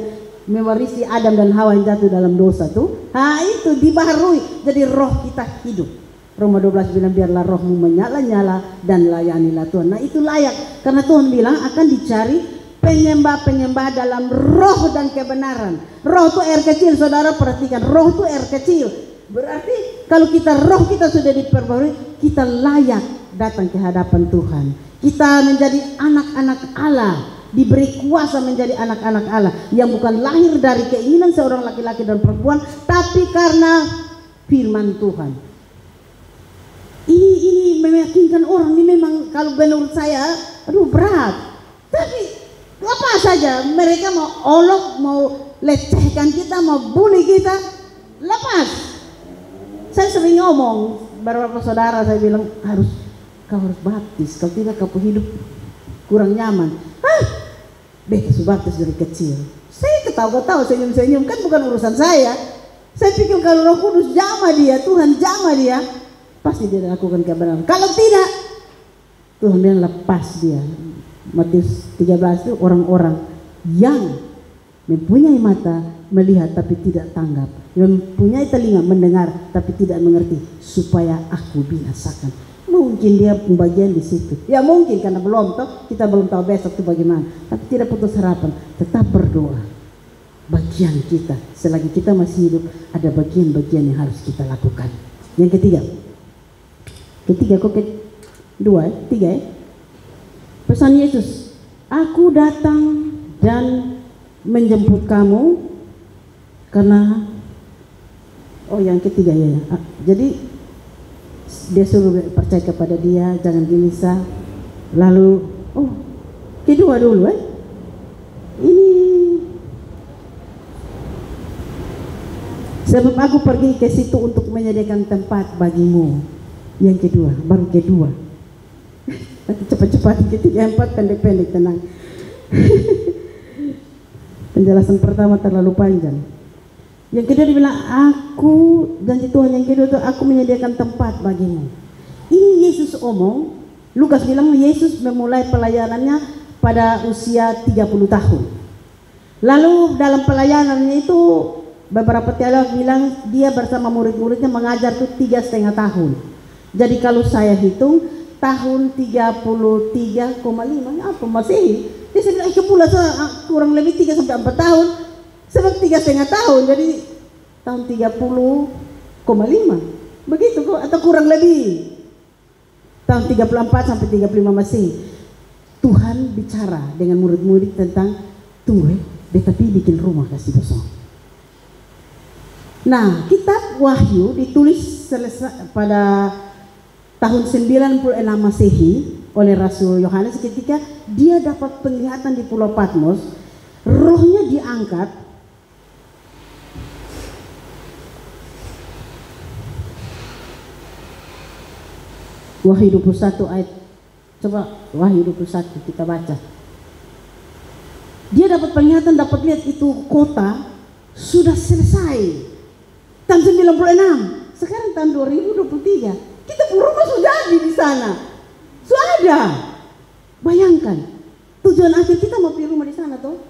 mewarisi Adam dan Hawa yang jatuh dalam dosa tuh. Itu dibaharui, jadi roh kita hidup. Roma 12 bilang biarlah rohmu menyala-nyala dan layanilah Tuhan. Nah itu layak, karena Tuhan bilang akan dicari penyembah-penyembah dalam roh dan kebenaran. Roh itu air kecil, saudara perhatikan, roh itu air kecil. Berarti kalau roh kita sudah diperbarui, kita layak datang ke hadapan Tuhan. Kita menjadi anak-anak Allah, diberi kuasa menjadi anak-anak Allah yang bukan lahir dari keinginan seorang laki-laki dan perempuan, tapi karena firman Tuhan. Ini meyakinkan orang. Ini memang kalau menurut saya berat, tapi apa saja mereka mau olok, mau lecehkan kita, mau bully kita, lepas. Saya sering ngomong beberapa saudara, saya bilang kau harus baptis, kalau tidak kau hidup kurang nyaman. Beta sudah baptis dari kecil. Saya ketawa-ketawa, senyum-senyum, kan bukan urusan saya. Saya pikir kalau Roh Kudus jamah dia, Tuhan jamah dia, pasti dia lakukan kebenaran. Kalau tidak, Tuhan bilang lepas dia. Matius 13 itu orang-orang yang mempunyai mata melihat tapi tidak tanggap, mempunyai telinga mendengar tapi tidak mengerti, supaya aku binasakan. Mungkin dia pembagian di situ. Ya mungkin karena belum tahu, kita belum tahu besok itu bagaimana. Tapi tidak putus harapan, tetap berdoa. Bagian kita, selagi kita masih hidup, ada bagian-bagian yang harus kita lakukan. Yang ketiga, tiga. Pesan Yesus, aku datang dan menjemput kamu karena yang ketiga ya. Jadi dia suruh percaya kepada dia, jangan gelisah. Lalu kedua dulu ini, sebab aku pergi ke situ untuk menyediakan tempat bagimu. Yang kedua, baru kedua. Nanti cepat-cepat, ketiga, empat, pendek-pendek, tenang. Penjelasan pertama terlalu panjang. Yang kedua dibilang, aku janji Tuhan. Yang kedua itu, aku menyediakan tempat bagimu. Ini Yesus omong. Lukas bilang Yesus memulai pelayanannya pada usia 30 tahun. Lalu dalam pelayanannya itu, beberapa teolog bilang dia bersama murid-muridnya mengajar itu 3,5 tahun. Jadi kalau saya hitung tahun 33,5 apa Masehi, dia bilang kurang lebih 3-4 tahun, sebab 3,5 tahun, jadi tahun 30,5 begitu kok, atau kurang lebih tahun 34 sampai 35 Masehi. Tuhan bicara dengan murid-murid tentang tunggu beta bikin rumah kasih kosong. Nah, kitab Wahyu ditulis pada tahun 96 Masehi oleh Rasul Yohanes ketika dia dapat penglihatan di Pulau Patmos, rohnya diangkat. Wahyu 21 ayat, coba Wahyu 21 kita baca. Dia dapat penglihatan, dapat lihat itu kota sudah selesai tahun 96. Sekarang tahun 2023. Kita rumah sudah ada di sana, sudah. Bayangkan, tujuan akhir kita mau pilih rumah di sana tuh.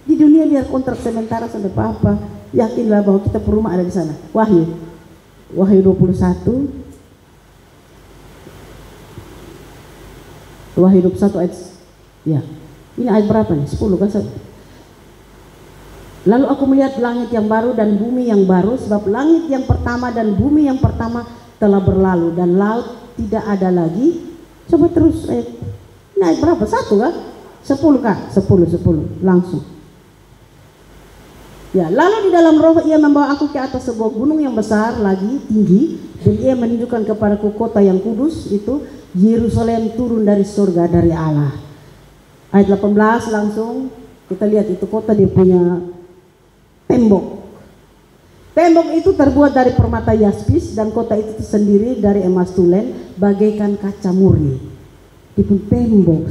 Di dunia biar kontrak sementara sampai apa, yakinlah bahwa kita rumah ada di sana. Wahyu 21. Wahyu 21 ayat, ya. Ini ayat berapa nih? 10 kan? Lalu aku melihat langit yang baru dan bumi yang baru, sebab langit yang pertama dan bumi yang pertama telah berlalu dan laut tidak ada lagi. Coba terus ayat berapa? 1 kan? 10 kan? 10 langsung. Ya, lalu di dalam roh ia membawa aku ke atas sebuah gunung yang besar lagi tinggi, dan ia menunjukkan kepadaku kota yang kudus, itu Yerusalem turun dari surga dari Allah. Ayat 18 langsung kita lihat itu kota, dia punya tembok. Tembok itu terbuat dari permata yaspis dan kota itu sendiri dari emas tulen bagaikan kaca murni. Itu tembok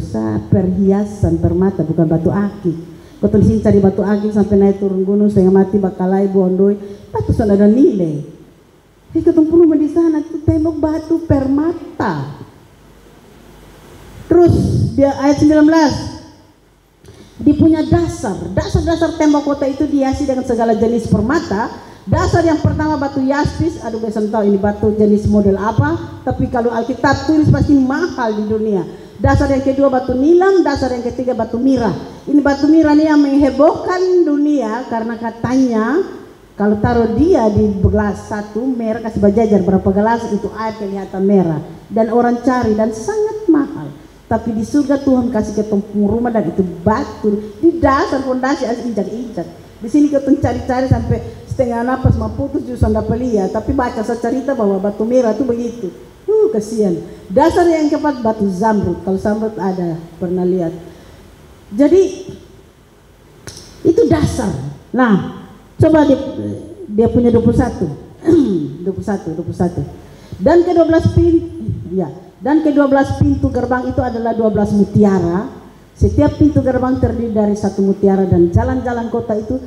perhiasan permata, bukan batu akik. Kotong sini cari batu akik sampai naik turun gunung setengah mati Bakalai Bondoi, batu sudah ada nilai. Kotong rumah di sana itu tembok batu permata. Terus dia ayat 19, dia punya dasar tembok kota itu dihiasi dengan segala jenis permata. Dasar yang pertama batu yaspis, aduh saya tahu ini batu jenis model apa, tapi kalau Alkitab tulis pasti mahal di dunia. Dasar yang kedua batu nilam, dasar yang ketiga batu mirah. Ini batu mirah ini yang menghebohkan dunia karena katanya kalau taruh dia di gelas satu merah kasih bajajar berapa gelas itu air kelihatan merah dan orang cari dan sangat mahal. Tapi di surga Tuhan kasih ketemu rumah dan itu batu di dasar fondasi harus injak-injak. Di sini kita cari-cari sampai setengah napas mau putus justru dapat lihat. Tapi baca saya cerita bahwa batu merah itu begitu. Kasihan. Dasar yang keempat batu zamrud. Kalau zamrud ada pernah lihat. Jadi itu dasar. Nah, coba dia punya 21. 21. Dan ke-12 pintu ya. Dan ke-12 pintu gerbang itu adalah 12 mutiara. Setiap pintu gerbang terdiri dari satu mutiara dan jalan-jalan kota itu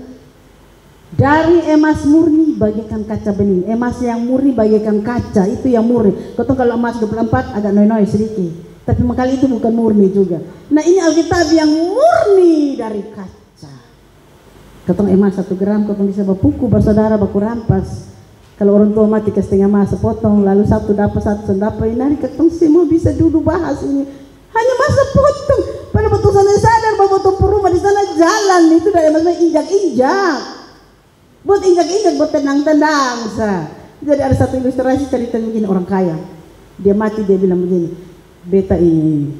dari emas murni bagaikan kaca bening. Emas yang murni bagaikan kaca, itu yang murni. Kau tahu kalau emas 24 agak noy-noy sedikit, tapi makali itu bukan murni juga. Nah ini Alkitab yang murni dari kaca. Kau tahu emas 1 gram, kau tahu bisa bapuku bersaudara baku rampas. Kalau orang tua mati ke setengah emas sepotong, lalu satu dapat ini kau tahu semua bisa duduk bahas ini. Hanya masa potong. Pada betul sana sadar bahwa potong rumah di sana jalan itu dari emas injak-injak. Buat injak-injak, buat tenang-tenang. Jadi ada satu ilustrasi cerita begini, orang kaya dia mati, dia bilang begini, beta ini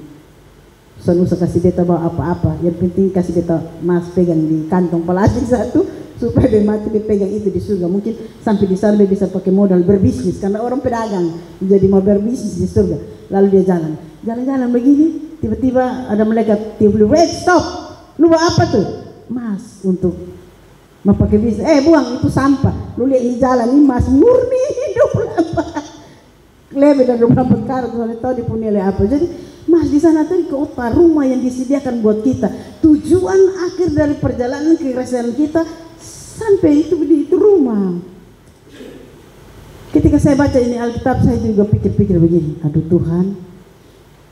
selalu kasih beta bawa apa-apa, yang penting kasih beta mas pegang di kantong plastik satu supaya dia mati dia pegang itu di surga. Mungkin sampai di sana dia bisa pakai modal berbisnis karena orang pedagang, jadi mau berbisnis di surga. Lalu dia jalan-jalan begini, tiba-tiba ada malaikat tiup, wait stop, lu bawa apa tuh? Mas untuk mau pakai bisnis, buang itu sampah. Lu lihat ini jalan ini mas murni 24 lebih dari 24 karat, soalnya tahu dipunya apa. Jadi mas di sana tuh kota rumah yang disediakan buat kita. Tujuan akhir dari perjalanan keikhlasan kita sampai itu rumah. Ketika saya baca ini Alkitab, saya juga pikir-pikir begini, aduh Tuhan,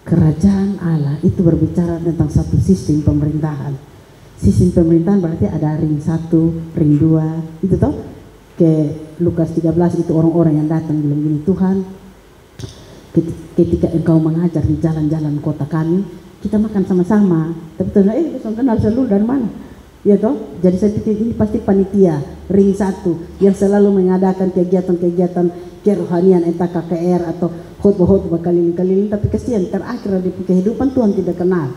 kerajaan Allah itu berbicara tentang satu sistem pemerintahan. Sistem pemerintahan berarti ada ring 1, ring 2, itu toh. Ke Lukas 13 itu orang-orang yang datang bilang gini, Tuhan, ketika engkau mengajar di jalan-jalan kota kami, kita makan sama-sama. Tapi Tuhan, bisa kenal selalu dari mana? Ya toh. Jadi saya pikir ini pasti panitia ring 1 yang selalu mengadakan kegiatan-kegiatan kerohanian, entah KKR atau khotbah-khotbah keliling-keliling. Tapi kesian terakhir di kehidupan Tuhan tidak kenal.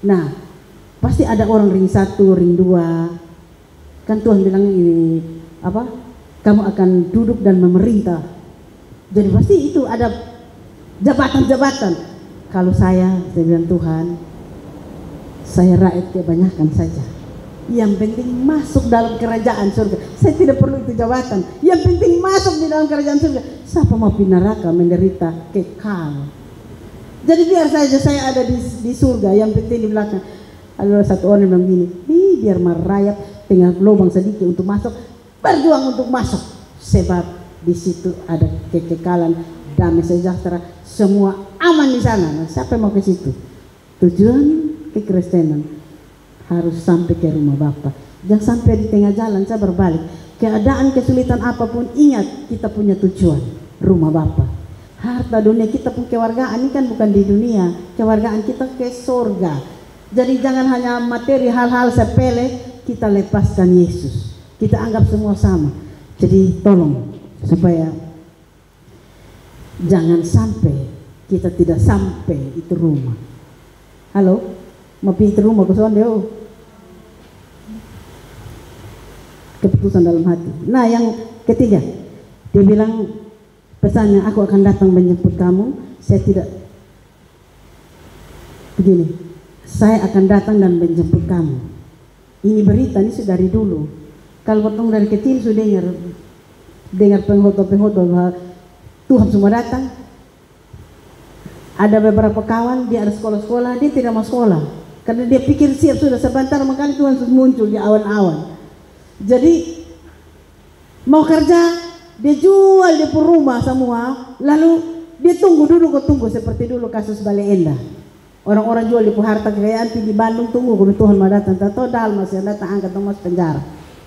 Nah, pasti ada orang ring 1, ring 2. Kan Tuhan bilang ini apa? Kamu akan duduk dan memerintah. Jadi pasti itu ada jabatan-jabatan. Kalau saya bilang Tuhan, saya rakyat kebanyakan saja. Yang penting masuk dalam kerajaan surga. Saya tidak perlu itu jabatan. Yang penting masuk di dalam kerajaan surga. Siapa mau pindah neraka menderita kekal. Jadi biar saja saya ada di surga. Yang penting di belakang. Ada satu orang yang bilang gini, biar merayap tengah lubang sedikit untuk masuk, berjuang untuk masuk, sebab di situ ada kekekalan, damai sejahtera, semua aman di sana. Nah, siapa yang mau ke situ? Tujuan kekristenan harus sampai ke rumah Bapa. Jangan sampai di tengah jalan saya berbalik. Keadaan kesulitan apapun, ingat kita punya tujuan, rumah Bapa. Harta dunia kita pun kewargaan ini kan bukan di dunia, kewargaan kita ke surga. Jadi jangan hanya materi, hal-hal sepele, kita lepaskan Yesus. Kita anggap semua sama. Jadi tolong supaya jangan sampai kita tidak sampai itu rumah. Halo, mau pergi itu rumah kosong deh. Keputusan dalam hati. Nah yang ketiga, dia bilang pesannya, aku akan datang menjemput kamu. Saya tidak begini. Saya akan datang dan menjemput kamu. Ini berita ini sudah dari dulu. Kalau potong dari kecil sudah dengar pengkhotbah bahwa Tuhan semua datang. Ada beberapa kawan, dia ada sekolah-sekolah, dia tidak mau sekolah. Karena dia pikir siap sudah, sebentar makanya Tuhan sudah muncul di awan-awan. Jadi mau kerja, dia jual dia rumah semua, lalu dia tunggu seperti dulu kasus Bale Endah. Orang-orang jual di harta kekayaan di Bandung, tunggu kalau Tuhan mau datang. Tahu Dalmas yang datang angkat Thomas penjara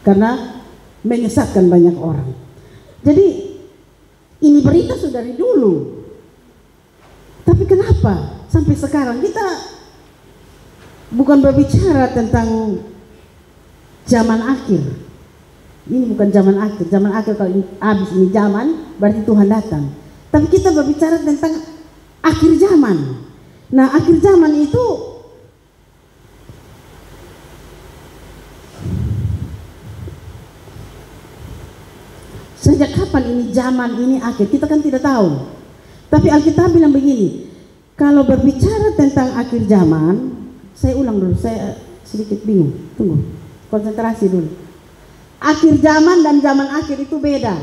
karena menyesatkan banyak orang. Jadi ini berita sudah dari dulu. Tapi kenapa sampai sekarang kita bukan berbicara tentang zaman akhir? Ini bukan zaman akhir. Zaman akhir kalau ini habis ini zaman berarti Tuhan datang. Tapi kita berbicara tentang akhir zaman. Nah, akhir zaman itu sejak kapan ini zaman ini akhir? Kita kan tidak tahu. Tapi Alkitab bilang begini, kalau berbicara tentang akhir zaman, saya ulang dulu, saya sedikit bingung. Tunggu, konsentrasi dulu. Akhir zaman dan zaman akhir itu beda.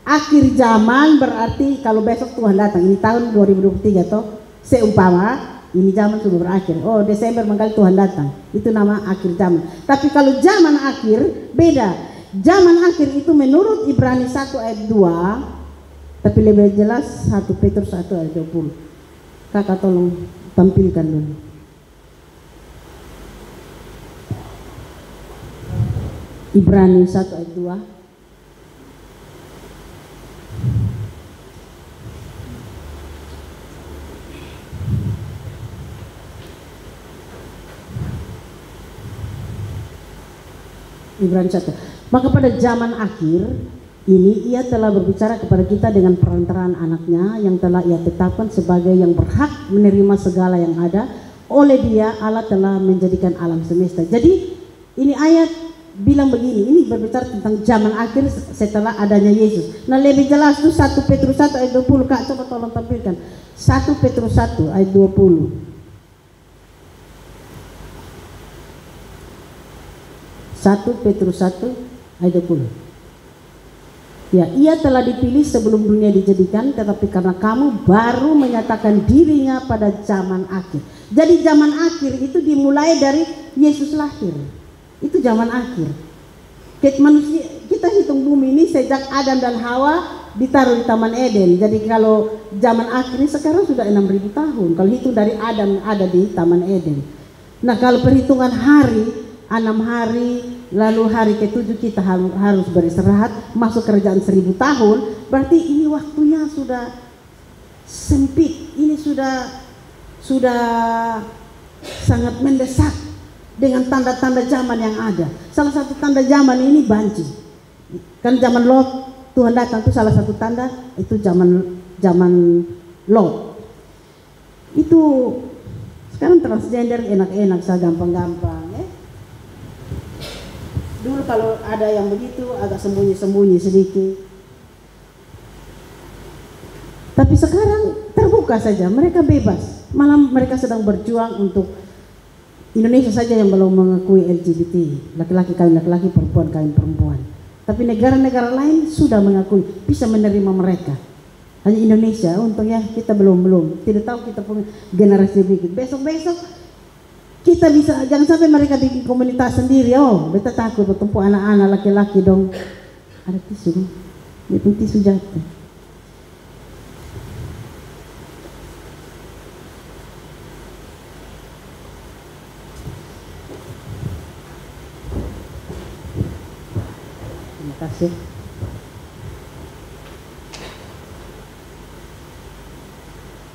Akhir zaman berarti kalau besok Tuhan datang, ini tahun 2023 toh, seumpama ini zaman sudah berakhir. Oh, Desember mengkali Tuhan datang. Itu nama akhir zaman. Tapi kalau zaman akhir beda. Zaman akhir itu menurut Ibrani 1 ayat 2, tapi lebih jelas 1 Petrus 1 ayat 20. Kakak tolong tampilkan dulu. Ibrani 1 ayat 2. Ibrani 1. Maka pada zaman akhir ini ia telah berbicara kepada kita dengan perantaraan anaknya yang telah ia tetapkan sebagai yang berhak menerima segala yang ada. Oleh dia Allah telah menjadikan alam semesta. Jadi ini ayat bilang begini, ini berbicara tentang zaman akhir setelah adanya Yesus. Nah lebih jelas itu 1 Petrus 1 ayat 20. Kak coba tolong tampilkan 1 Petrus 1 ayat 20. 1 Petrus 1 ayat 20. Ya, ia telah dipilih sebelum dunia dijadikan, tetapi karena kamu baru menyatakan dirinya pada zaman akhir. Jadi zaman akhir itu dimulai dari Yesus lahir. Itu zaman akhir. Manusia, kita hitung bumi ini sejak Adam dan Hawa ditaruh di Taman Eden. Jadi kalau zaman akhir ini sekarang sudah 6.000 tahun. Kalau hitung dari Adam ada di Taman Eden. Nah kalau perhitungan hari, 6 hari, lalu hari ke-7 kita harus beristirahat, masuk kerajaan 1.000 tahun, berarti ini waktunya sudah sempit, ini sudah sangat mendesak dengan tanda-tanda zaman yang ada. Salah satu tanda zaman ini banci. Kan zaman Lot Tuhan datang itu salah satu tanda, itu zaman Lot. Itu sekarang transgender enak-enak, saya gampang-gampang. Dulu kalau ada yang begitu agak sembunyi-sembunyi sedikit. Tapi sekarang terbuka saja, mereka bebas. Malah mereka sedang berjuang untuk Indonesia saja yang belum mengakui LGBT. Laki-laki kawin laki-laki, perempuan kawin perempuan. Tapi negara-negara lain sudah mengakui, bisa menerima mereka. Hanya Indonesia, untungnya kita belum. Tidak tahu kita punya generasi sedikit. Besok-besok kita bisa, jangan sampai mereka bikin komunitas sendiri. Oh, beta takut bertemu anak-anak laki-laki dong. Ada tisu, itu tisu jatuh. Terima kasih.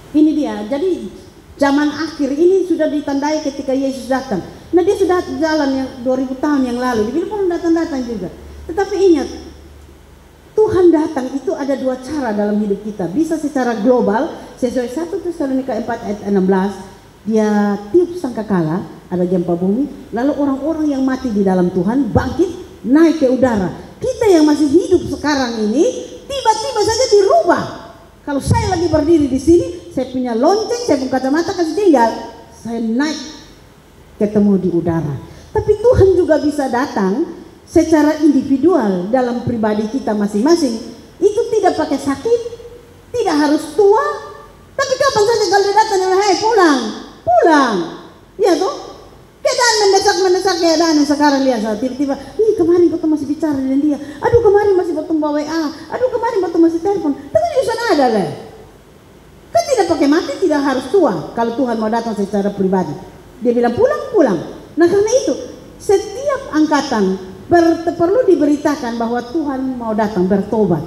Ini dia, jadi zaman akhir ini sudah ditandai ketika Yesus datang. Nah dia sudah jalan yang 2000 tahun yang lalu, dia belum datang-datang juga. Tetapi ingat, Tuhan datang itu ada 2 cara dalam hidup kita. Bisa secara global, sesuai 1 Tesalonika 4 ayat 16, dia tiup sangkakala, ada gempa bumi, lalu orang-orang yang mati di dalam Tuhan bangkit, naik ke udara. Kita yang masih hidup sekarang ini, tiba-tiba saja dirubah. Kalau saya lagi berdiri di sini, saya punya lonceng, saya punya kacamata kasih tinggal, saya naik ketemu di udara. Tapi Tuhan juga bisa datang secara individual dalam pribadi kita masing-masing. Itu tidak pakai sakit, tidak harus tua, tapi kapan saja kalau dia datang, hey pulang, ya toh. besar keadaan yang sekarang lihat, tiba-tiba, ih kemarin waktu masih bicara dengan dia, aduh kemarin masih waktu bawa WA, aduh kemarin waktu masih telepon, tapi di sana ada lah. Kan tidak pakai mati, tidak harus tua kalau Tuhan mau datang secara pribadi. Dia bilang pulang. Nah karena itu setiap angkatan perlu diberitakan bahwa Tuhan mau datang, bertobat.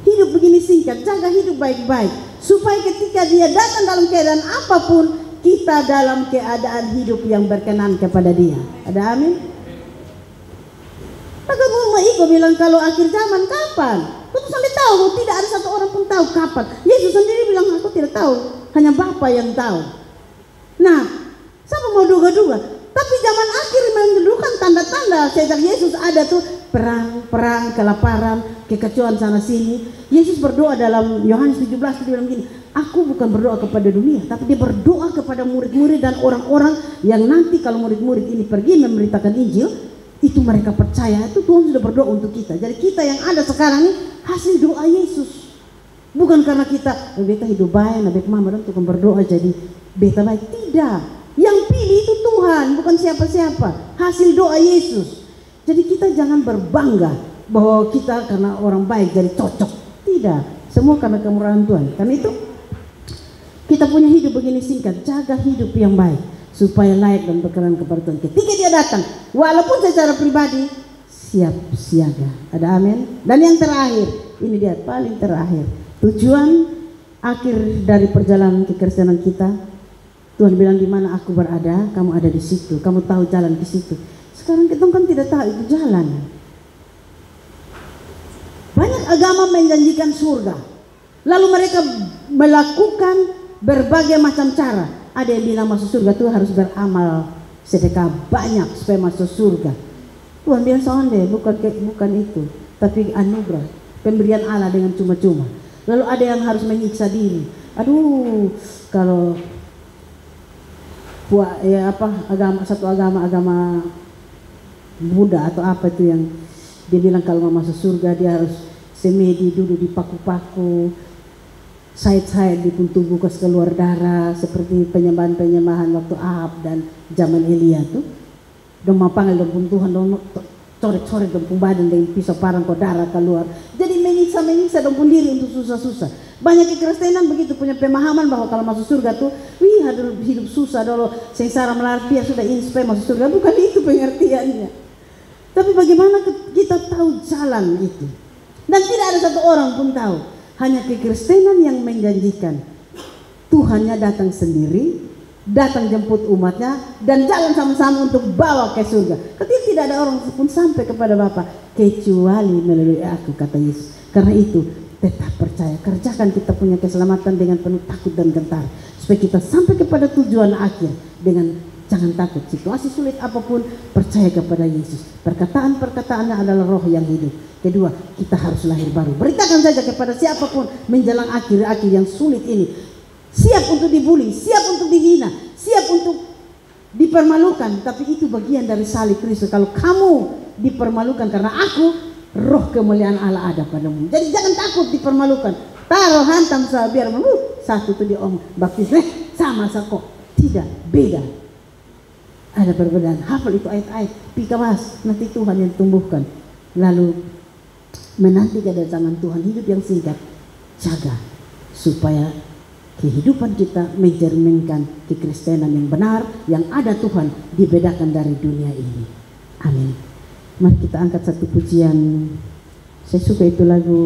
Hidup begini singkat, jaga hidup baik-baik, supaya ketika dia datang dalam keadaan apapun, kita dalam keadaan hidup yang berkenan kepada dia. Ada amin? Maka Iko bilang kalau akhir zaman kapan? Kau sampai tahu, tidak ada satu orang pun tahu kapan. Yesus sendiri bilang aku tidak tahu, hanya Bapa yang tahu. Nah, siapa mau duga-duga? Tapi zaman akhir menunjukkan tanda-tanda sejak Yesus ada tuh perang, kelaparan, kekacauan sana sini. Yesus berdoa dalam Yohanes 17 dia bilang gini, aku bukan berdoa kepada dunia, tapi dia berdoa kepada murid-murid dan orang-orang yang nanti kalau murid-murid ini pergi memberitakan Injil, itu mereka percaya, itu Tuhan sudah berdoa untuk kita. Jadi kita yang ada sekarang ini hasil doa Yesus. Bukan karena kita beta hidup baik, nabi mama dan tukang berdoa jadi beta baik. Tidak. Yang pilih itu Tuhan, bukan siapa-siapa. Hasil doa Yesus. Jadi kita jangan berbangga bahwa kita karena orang baik jadi cocok. Tidak. Semua karena kemurahan Tuhan. Karena itu kita punya hidup begini singkat. Jaga hidup yang baik supaya layak dan berkenan kepada Tuhan. Ketika dia datang, walaupun secara pribadi, siap siaga. Ada amin. Dan yang terakhir, ini dia paling terakhir. Tujuan akhir dari perjalanan kekristenan kita, Tuhan bilang di mana aku berada, kamu ada di situ. Kamu tahu jalan di situ. Sekarang kita kan tidak tahu itu jalan. Banyak agama menjanjikan surga, lalu mereka melakukan berbagai macam cara. Ada yang bilang masuk surga itu harus beramal sedekah banyak supaya masuk surga. Tuhan bilang sonde, bukan itu, tapi anugerah, pemberian Allah dengan cuma-cuma. Lalu ada yang harus menyiksa diri. Aduh, kalau agama Buddha atau apa itu yang dia bilang kalau mau masuk surga dia harus semedi duduk di paku-paku, sayat-sayat di pun tubuh keluar darah seperti penyembahan-penyembahan waktu Ahab dan zaman Elia tuh. Dong mau panggil dong pun Tuhan dong coret-coret dong pun badan dengan pisau parang kok darah keluar. Jadi menyiksa dong pun diri untuk susah-susah. Banyak kekristenan begitu punya pemahaman bahwa kalau masuk surga tuh, hidup susah dulu, sengsara melarat biar sudah ini supaya masuk surga. Bukan itu pengertiannya. Tapi bagaimana kita tahu jalan itu? Dan tidak ada satu orang pun tahu. Hanya kekristenan yang menjanjikan Tuhannya datang sendiri, datang jemput umatnya, dan jalan sama-sama untuk bawa ke surga. Ketika tidak ada orang pun sampai kepada Bapa kecuali melalui aku, kata Yesus. Karena itu tetap percaya, kerjakan kita punya keselamatan dengan penuh takut dan gentar, supaya kita sampai kepada tujuan akhir dengan jangan takut. Situasi sulit apapun, percaya kepada Yesus. Perkataan-perkataannya adalah roh yang hidup. Kedua, kita harus lahir baru. Beritakan saja kepada siapapun menjelang akhir-akhir yang sulit ini. Siap untuk dibully, siap untuk dihina, siap untuk dipermalukan. Tapi itu bagian dari salib Kristus. Kalau kamu dipermalukan karena aku, roh kemuliaan Allah ada padamu. Jadi jangan takut dipermalukan. Taruh hantam saya biar satu tuh dia om baptis sama kok. Tidak, beda. Ada perbedaan. Hafal itu ayat-ayat, pikawas, nanti Tuhan yang tumbuhkan. Lalu menanti kedatangan Tuhan, hidup yang singkat. Jaga supaya kehidupan kita mencerminkan kekristenan yang benar, yang ada Tuhan, dibedakan dari dunia ini. Amin. Mari kita angkat satu pujian. Saya suka itu lagu